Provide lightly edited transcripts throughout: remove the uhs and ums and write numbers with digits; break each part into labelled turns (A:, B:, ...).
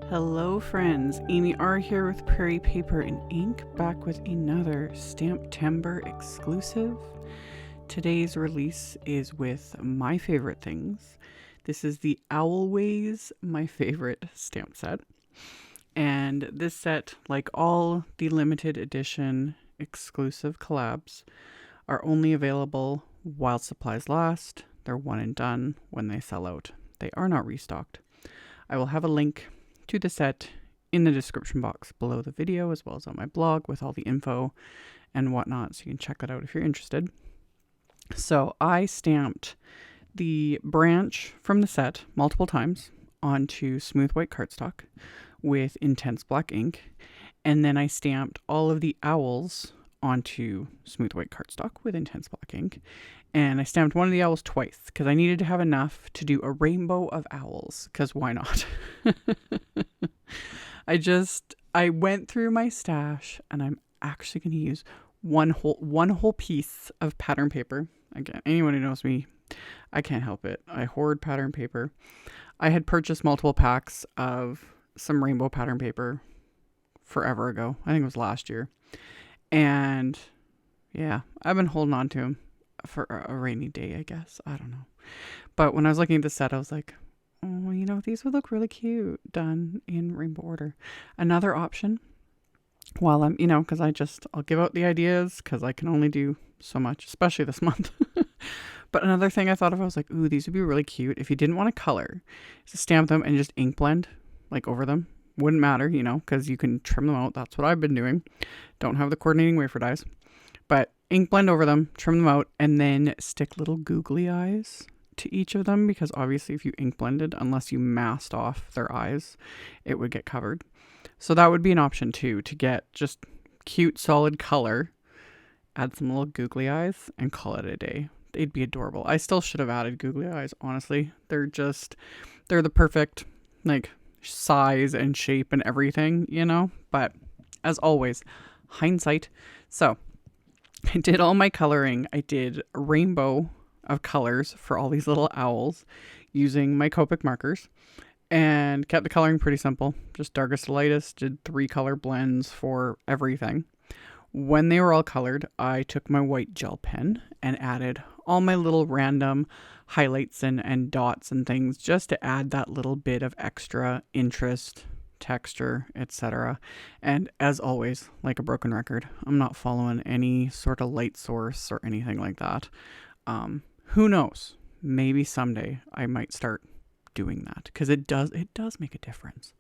A: Hello friends, AmyR here with Prairie Paper and Ink, back with another STAMPtember exclusive. Today's release is with my favorite things. This is the Owlways My Favorite stamp set. And this set, like all the limited edition exclusive collabs, are only available while supplies last. They're one and done. When they sell out, they are not restocked. I will have a link to the set in the description box below the video, as well as on my blog with all the info and whatnot, so you can check that out if you're interested. So I stamped the branch from the set multiple times onto smooth white cardstock with intense black ink, and then I stamped all of the owls onto smooth white cardstock with intense black ink. And I stamped one of the owls twice because I needed to have enough to do a rainbow of owls, because why not? I went through my stash, and I'm actually going to use one whole piece of pattern paper. Again, anyone who knows me, I can't help it. I hoard pattern paper. I had purchased multiple packs of some rainbow pattern paper forever ago. I think it was last year. And yeah, I've been holding on to them for a rainy day, I guess. I don't know. But when I was looking at the set, I was like, oh, you know, these would look really cute done in rainbow order. Another option, while I'm, because I'll give out the ideas because I can only do so much, especially this month. But another thing I thought of, I was like, ooh, these would be really cute if you didn't want to color, to stamp them and just ink blend like over them. Wouldn't matter, because you can trim them out. That's what I've been doing. Don't have the coordinating wafer dies. But ink blend over them, trim them out, and then stick little googly eyes to each of them, because obviously if you ink blended, unless you masked off their eyes, it would get covered. So that would be an option too, to get just cute solid color, add some little googly eyes, and call it a day. They'd be adorable. I still should have added googly eyes, honestly. They're the perfect size and shape and everything, but as always, hindsight. So I did all my coloring. I did a rainbow of colors for all these little owls using my Copic markers, and kept the coloring pretty simple. Just darkest to lightest, did 3 color blends for everything. When they were all colored, I took my white gel pen and added all my little random highlights and dots and things, just to add that little bit of extra interest, texture, etc. And as always, like a broken record, I'm not following any sort of light source or anything like that. Who knows? Maybe someday I might start doing that, because it does make a difference.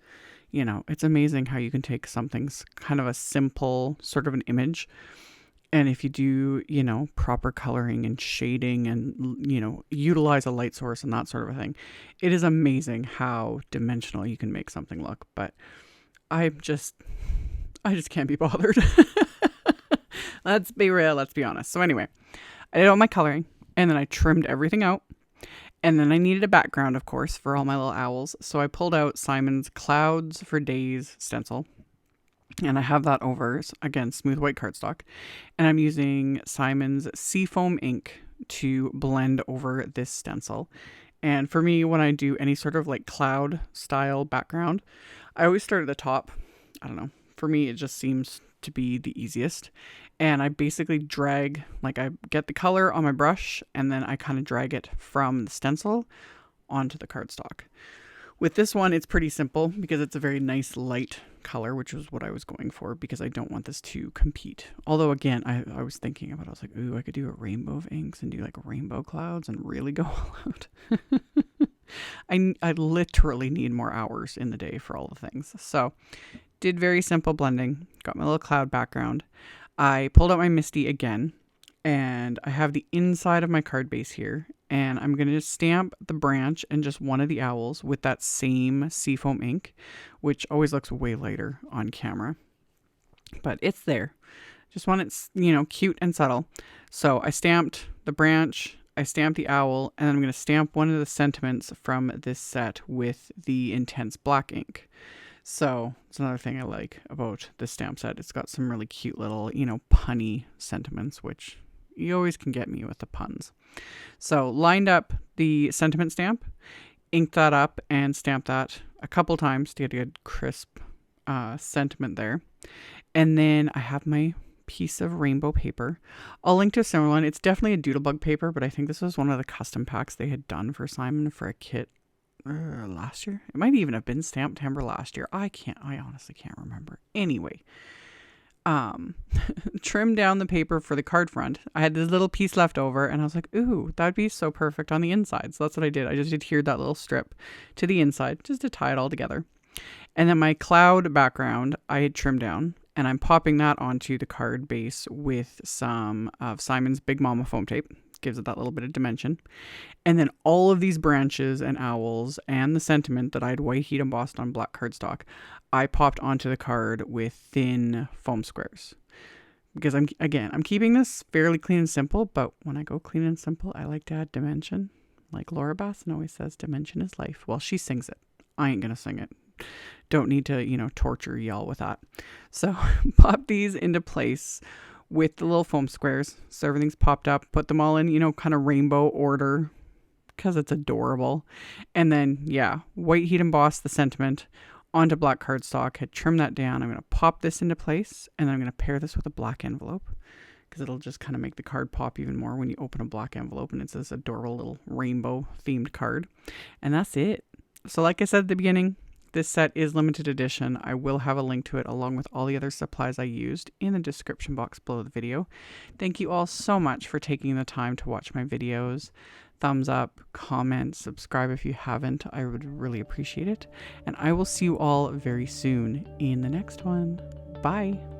A: It's amazing how you can take something's kind of a simple sort of an image, and if you do, proper coloring and shading and, utilize a light source and that sort of a thing, it is amazing how dimensional you can make something look. But I just can't be bothered. Let's be real. Let's be honest. So anyway, I did all my coloring, and then I trimmed everything out. And then I needed a background, of course, for all my little owls. So I pulled out Simon's Clouds for Days stencil. And I have that over, again, smooth white cardstock. And I'm using Simon's SEAFOAM ink to blend over this stencil. And for me, when I do any sort of cloud style background, I always start at the top. I don't know. For me, it just seems to be the easiest. And I basically drag, I get the color on my brush, and then I kind of drag it from the stencil onto the cardstock. With this one, it's pretty simple because it's a very nice light color, which was what I was going for, because I don't want this to compete. Although, again, I was thinking about it. I was like, ooh, I could do a rainbow of inks and do rainbow clouds and really go all out. I literally need more hours in the day for all the things. So did very simple blending, got my little cloud background. I pulled out my MISTI again, and I have the inside of my card base here, and I'm going to stamp the branch and just one of the owls with that same SEAFOAM ink, which always looks way lighter on camera, but it's there. Just want it, cute and subtle. So I stamped the branch, I stamped the owl, and I'm going to stamp one of the sentiments from this set with the intense black ink. So it's another thing I like about this stamp set. It's got some really cute little, punny sentiments, which you always can get me with the puns. So lined up the sentiment stamp inked that up and stamped that a couple times to get a good crisp sentiment there. And then I have my piece of rainbow paper. I'll link to a similar one. It's definitely a Doodlebug paper, but I think this was one of the custom packs they had done for Simon for a kit last year. It might even have been STAMPtember last year. I honestly can't remember. Anyway, trimmed down the paper for the card front. I had this little piece left over and I was like, ooh, that'd be so perfect on the inside. So that's what I did. I just adhered that little strip to the inside just to tie it all together. And then my cloud background I had trimmed down, and I'm popping that onto the card base with some of Simon's Big Mama foam tape. Gives it that little bit of dimension. And then all of these branches and owls and the sentiment that I had white heat embossed on black cardstock, I popped onto the card with thin foam squares. Because I'm keeping this fairly clean and simple, but when I go clean and simple, I like to add dimension. Like Laura Basson always says, dimension is life. Well, she sings it. I ain't gonna sing it. Don't need to, torture y'all with that. So pop these into place with the little foam squares. So everything's popped up. Put them all in, kind of rainbow order because it's adorable. And then, white heat emboss the sentiment onto black cardstock. Had trimmed that down. I'm going to pop this into place, and then I'm going to pair this with a black envelope because it'll just kind of make the card pop even more when you open a black envelope and it's this adorable little rainbow themed card. And that's it. So like I said at the beginning, this set is limited edition. I will have a link to it along with all the other supplies I used in the description box below the video. Thank you all so much for taking the time to watch my videos. Thumbs up, comment, subscribe if you haven't. I would really appreciate it. And I will see you all very soon in the next one. Bye.